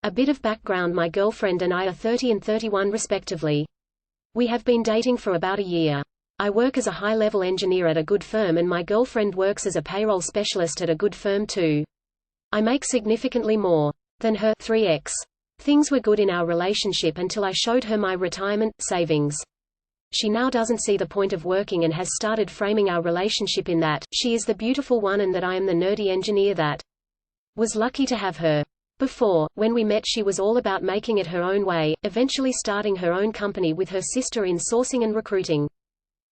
A bit of background: my girlfriend and I are 30 and 31 respectively. We have been dating for about a year. I work as a high-level engineer at a good firm and my girlfriend works as a payroll specialist at a good firm too. I make significantly more than her 3x. Things were good in our relationship until I showed her my retirement savings. She now doesn't see the point of working and has started framing our relationship in that she is the beautiful one and that I am the nerdy engineer that was lucky to have her. Before, when we met, she was all about making it her own way, eventually starting her own company with her sister in sourcing and recruiting.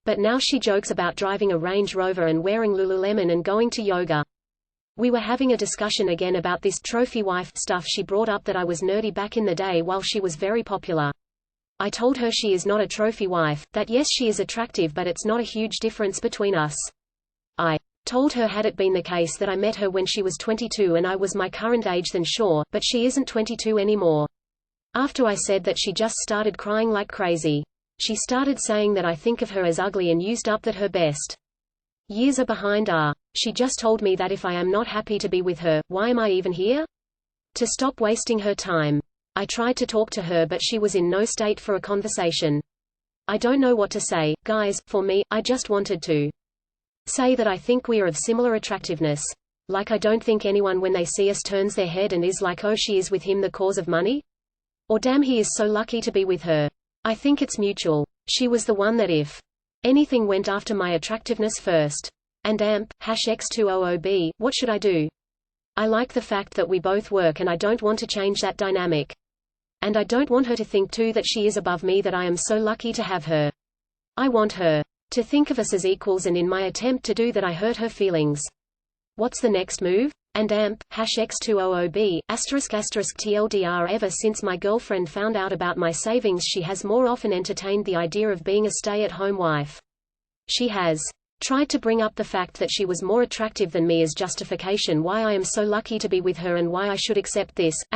But now she jokes about driving a Range Rover and wearing Lululemon and going to yoga. We were having a discussion again about this trophy wife stuff. She brought up that I was nerdy back in the day while she was very popular. I told her she is not a trophy wife, that yes, she is attractive but it's not a huge difference between us. I told her had it been the case that I met her when she was 22 and I was my current age, then sure, but she isn't 22 anymore. After I said that, she just started crying like crazy. She started saying that I think of her as ugly and used up that her best years are behind her. She just told me that if I am not happy to be with her, why am I even here? To stop wasting her time. I tried to talk to her but she was in no state for a conversation. I don't know what to say, guys. For me, I just wanted to say that I think we are of similar attractiveness. Like, I don't think anyone when they see us turns their head and is like, oh, she is with him the cause of money? Or damn, he is so lucky to be with her. I think it's mutual. She was the one that if anything went after my attractiveness first. And #X200B, what should I do? I like the fact that we both work and I don't want to change that dynamic. And I don't want her to think too that she is above me, that I am so lucky to have her. I want her to think of us as equals, and in my attempt to do that I hurt her feelings. What's the next move? And #X200B, **TLDR. Ever since my girlfriend found out about my savings, she has more often entertained the idea of being a stay-at-home wife. She has tried to bring up the fact that she was more attractive than me as justification why I am so lucky to be with her and why I should accept this, ***.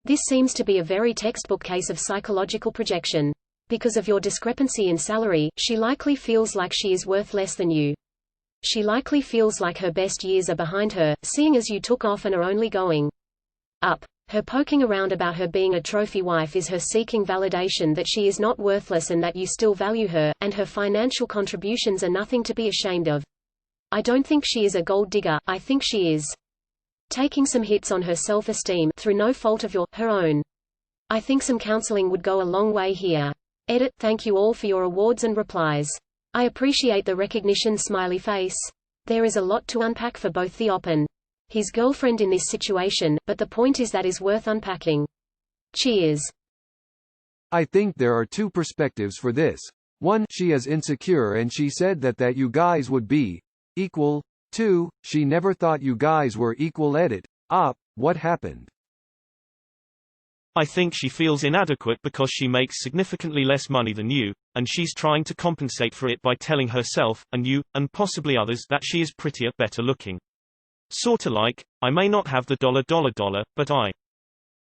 This seems to be a very textbook case of psychological projection. Because of your discrepancy in salary, she likely feels like she is worth less than you. She likely feels like her best years are behind her, seeing as you took off and are only going up. Her poking around about her being a trophy wife is her seeking validation that she is not worthless and that you still value her, and her financial contributions are nothing to be ashamed of. I don't think she is a gold digger. I think she is taking some hits on her self-esteem through no fault of her own. I think some counseling would go a long way here. Edit. Thank you all for your awards and replies. I appreciate the recognition. Smiley face. There is a lot to unpack for both the op and his girlfriend in this situation, but the point is that is worth unpacking. Cheers. I think there are two perspectives for this. One, she is insecure and she said that you guys would be equal. Two, she never thought you guys were equal. Edit. Op. What happened? I think she feels inadequate because she makes significantly less money than you, and she's trying to compensate for it by telling herself, and you, and possibly others, that she is prettier, better looking. Sorta like, I may not have the $, but I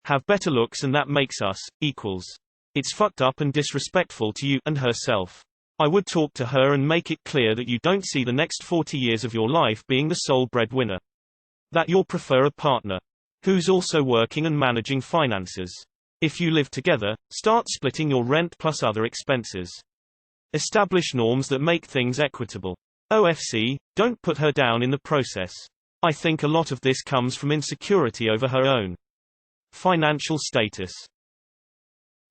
have better looks and that makes us equals. It's fucked up and disrespectful to you and herself. I would talk to her and make it clear that you don't see the next 40 years of your life being the sole breadwinner. That you'll prefer a partner who's also working and managing finances. If you live together, start splitting your rent plus other expenses. Establish norms that make things equitable. OFC, don't put her down in the process. I think a lot of this comes from insecurity over her own financial status.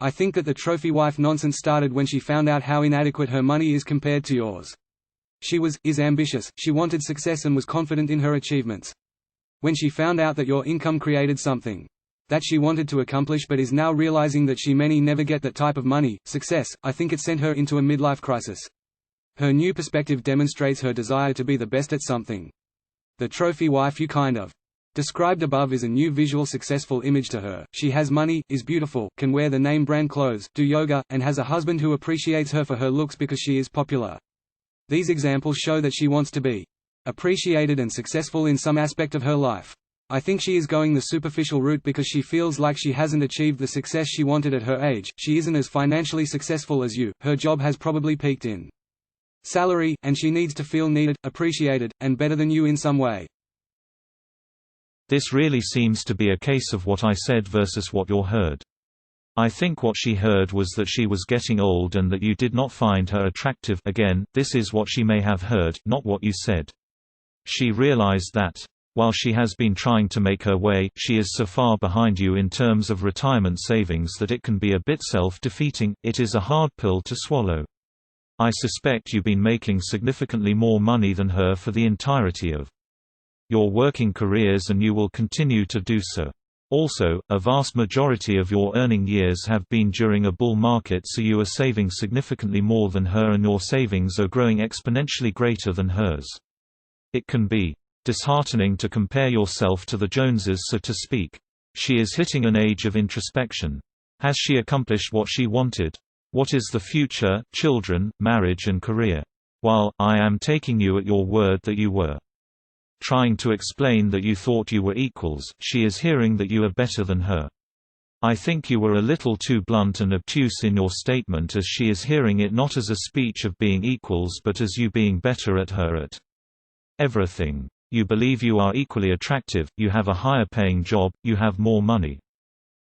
I think that the trophy wife nonsense started when she found out how inadequate her money is compared to yours. She is ambitious, she wanted success and was confident in her achievements. When she found out that your income created something that she wanted to accomplish but is now realizing that she may never get that type of money, success, I think it sent her into a midlife crisis. Her new perspective demonstrates her desire to be the best at something. The trophy wife you kind of described above is a new visual successful image to her. She has money, is beautiful, can wear the name brand clothes, do yoga, and has a husband who appreciates her for her looks because she is popular. These examples show that she wants to be appreciated and successful in some aspect of her life. I think she is going the superficial route because she feels like she hasn't achieved the success she wanted at her age. She isn't as financially successful as you, her job has probably peaked in salary, and she needs to feel needed, appreciated, and better than you in some way. This really seems to be a case of what I said versus what you heard. I think what she heard was that she was getting old and that you did not find her attractive. Again, this is what she may have heard, not what you said. She realized that, while she has been trying to make her way, she is so far behind you in terms of retirement savings that it can be a bit self-defeating. It is a hard pill to swallow. I suspect you've been making significantly more money than her for the entirety of your working careers, and you will continue to do so. Also, a vast majority of your earning years have been during a bull market, so you are saving significantly more than her and your savings are growing exponentially greater than hers. It can be disheartening to compare yourself to the Joneses, so to speak. She is hitting an age of introspection. Has she accomplished what she wanted? What is the future, children, marriage and career? While I am taking you at your word that you were trying to explain that you thought you were equals, she is hearing that you are better than her. I think you were a little too blunt and obtuse in your statement, as she is hearing it not as a speech of being equals but as you being better at her at everything. You believe you are equally attractive, you have a higher paying job, you have more money.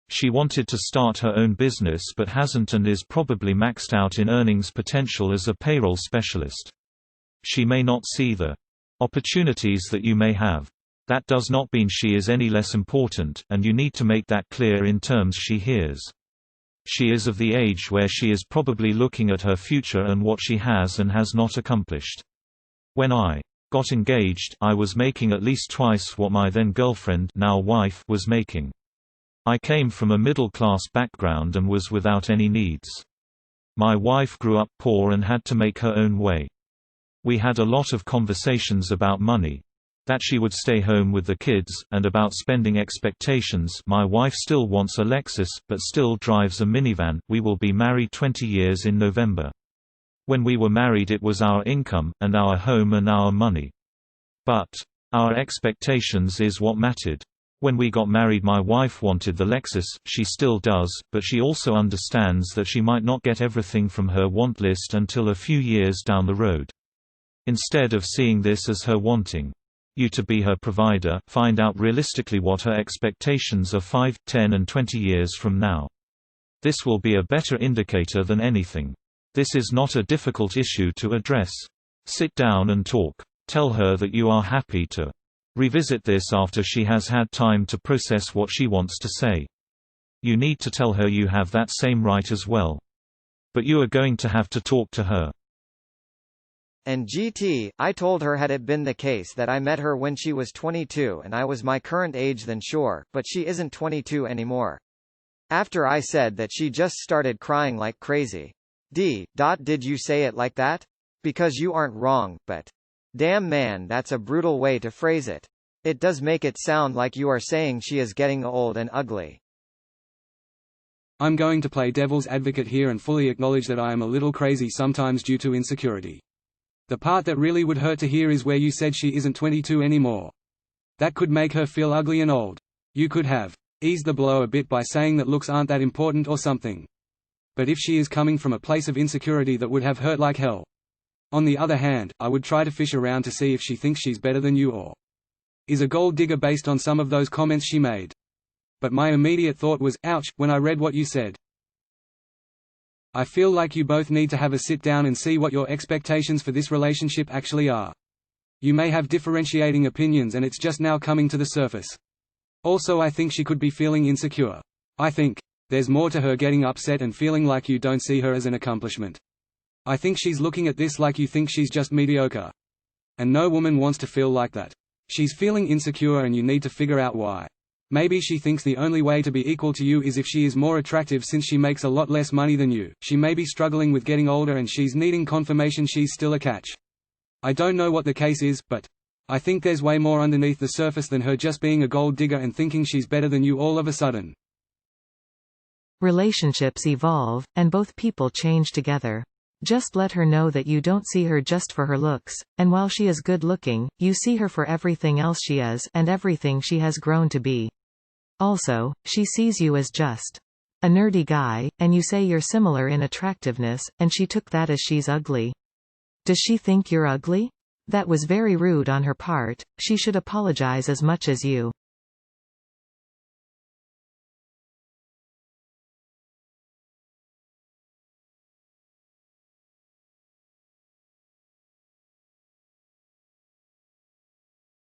She wanted to start her own business but hasn't and is probably maxed out in earnings potential as a payroll specialist. She may not see the opportunities that you may have. That does not mean she is any less important, and you need to make that clear in terms she hears. She is of the age where she is probably looking at her future and what she has and has not accomplished. When I got engaged, I was making at least twice what my then girlfriend, now wife, was making. I came from a middle-class background and was without any needs. My wife grew up poor and had to make her own way. We had a lot of conversations about money. That she would stay home with the kids, and about spending expectations. My wife still wants a Lexus, but still drives a minivan. We will be married 20 years in November. When we were married it was our income, and our home and our money. But our expectations is what mattered. When we got married my wife wanted the Lexus, she still does, but she also understands that she might not get everything from her want list until a few years down the road. Instead of seeing this as her wanting you to be her provider, find out realistically what her expectations are 5, 10 and 20 years from now. This will be a better indicator than anything. This is not a difficult issue to address. Sit down and talk. Tell her that you are happy to revisit this after she has had time to process what she wants to say. You need to tell her you have that same right as well. But you are going to have to talk to her. And I told her had it been the case that I met her when she was 22 and I was my current age, then sure, but she isn't 22 anymore. After I said that, she just started crying like crazy. Did you say it like that? Because you aren't wrong, but damn man, that's a brutal way to phrase it. It does make it sound like you are saying she is getting old and ugly. I'm going to play devil's advocate here and fully acknowledge that I am a little crazy sometimes due to insecurity. The part that really would hurt to hear is where you said she isn't 22 anymore. That could make her feel ugly and old. You could have eased the blow a bit by saying that looks aren't that important or something. But if she is coming from a place of insecurity, that would have hurt like hell. On the other hand, I would try to fish around to see if she thinks she's better than you or is a gold digger based on some of those comments she made. But my immediate thought was, ouch, when I read what you said. I feel like you both need to have a sit down and see what your expectations for this relationship actually are. You may have differentiating opinions and it's just now coming to the surface. Also, I think she could be feeling insecure. I think there's more to her getting upset and feeling like you don't see her as an accomplishment. I think she's looking at this like you think she's just mediocre. And no woman wants to feel like that. She's feeling insecure and you need to figure out why. Maybe she thinks the only way to be equal to you is if she is more attractive, since she makes a lot less money than you. She may be struggling with getting older and she's needing confirmation she's still a catch. I don't know what the case is, but I think there's way more underneath the surface than her just being a gold digger and thinking she's better than you all of a sudden. Relationships evolve, and both people change together. Just let her know that you don't see her just for her looks, and while she is good looking, you see her for everything else she is and everything she has grown to be. Also, she sees you as just a nerdy guy, and you say you're similar in attractiveness, and she took that as she's ugly. Does she think you're ugly? That was very rude on her part. She should apologize as much as you.